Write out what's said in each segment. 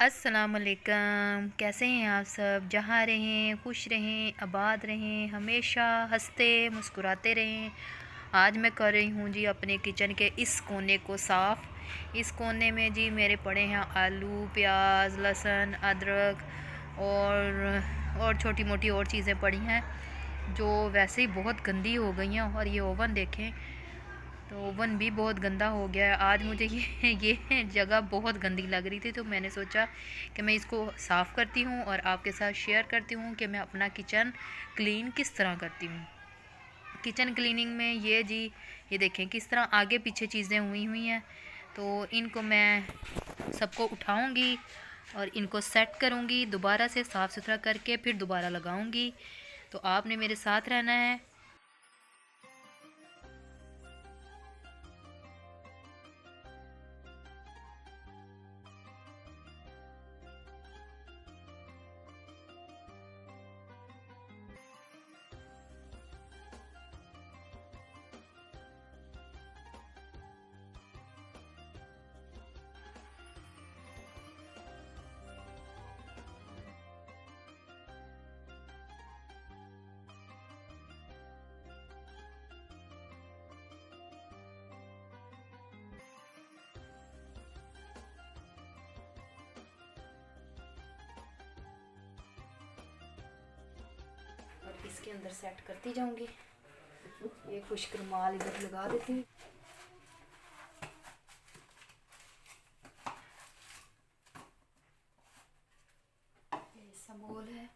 अस्सलामुअलैकुम। कैसे हैं आप सब? जहाँ रहें खुश रहें, आबाद रहें, हमेशा हंसते मुस्कुराते रहें। आज मैं कर रही हूँ जी अपने किचन के इस कोने को साफ़। इस कोने में जी मेरे पड़े हैं आलू, प्याज, लहसुन, अदरक और छोटी मोटी और चीज़ें पड़ी हैं जो वैसे ही बहुत गंदी हो गई हैं। और ये ओवन देखें तो ओवन भी बहुत गंदा हो गया है। आज मुझे ये जगह बहुत गंदी लग रही थी, तो मैंने सोचा कि मैं इसको साफ़ करती हूँ और आपके साथ शेयर करती हूँ कि मैं अपना किचन क्लीन किस तरह करती हूँ। किचन क्लीनिंग में ये देखें किस तरह आगे पीछे चीज़ें हुई हुई हैं। तो इनको मैं सबको उठाऊँगी और इनको सेट करूँगी, दोबारा से साफ़ सुथरा करके फिर दोबारा लगाऊँगी। तो आपने मेरे साथ रहना है। और इसके अंदर सेट करती जाऊंगी। ये खुश्क रुमाल इधर लगा देती हूँ। ये समोल है।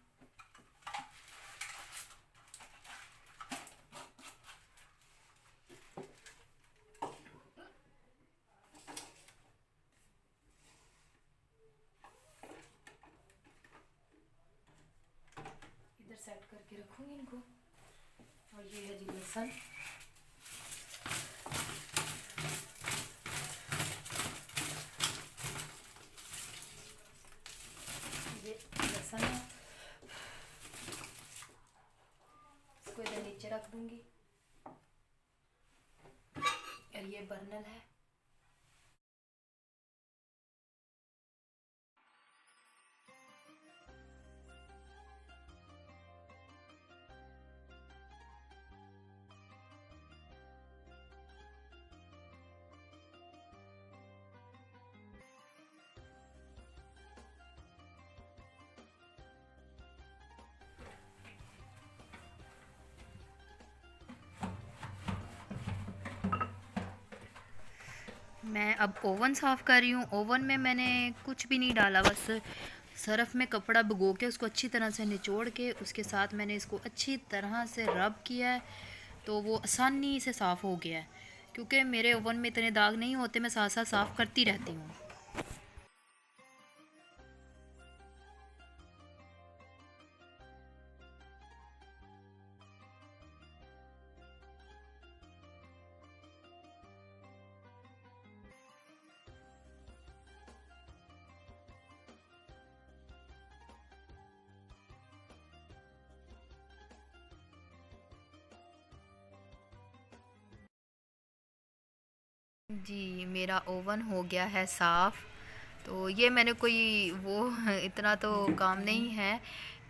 इधर सेट करके रखूंगी इनको। और ये है जी लहसुन। ये लहसुन है, इसको इधर नीचे रख दूंगी। और ये बर्नल है। मैं अब ओवन साफ़ कर रही हूँ। ओवन में मैंने कुछ भी नहीं डाला, बस सरफ़ में कपड़ा भिगो के उसको अच्छी तरह से निचोड़ के उसके साथ मैंने इसको अच्छी तरह से रब किया है। तो वो आसानी से साफ़ हो गया है। क्योंकि मेरे ओवन में इतने दाग नहीं होते, मैं साथ साथ साफ़ करती रहती हूँ। जी मेरा ओवन हो गया है साफ़। तो ये मैंने कोई वो इतना तो काम नहीं है,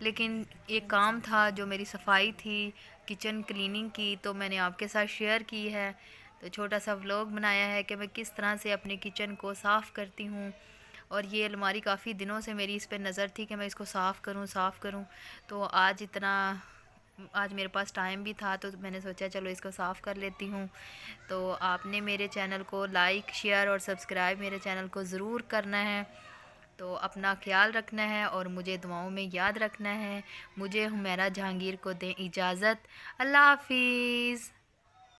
लेकिन एक काम था जो मेरी सफाई थी किचन क्लीनिंग की, तो मैंने आपके साथ शेयर की है। तो छोटा सा व्लॉग बनाया है कि मैं किस तरह से अपने किचन को साफ़ करती हूँ। और ये अलमारी काफ़ी दिनों से मेरी इस पे नज़र थी कि मैं इसको साफ़ करूँ। तो आज मेरे पास टाइम भी था, तो मैंने सोचा चलो इसको साफ़ कर लेती हूँ। तो आपने मेरे चैनल को लाइक शेयर और सब्सक्राइब मेरे चैनल को ज़रूर करना है। तो अपना ख्याल रखना है और मुझे दुआओं में याद रखना है। मुझे हुमैरा जहांगीर को दें इजाज़त। अल्लाह हाफिज़।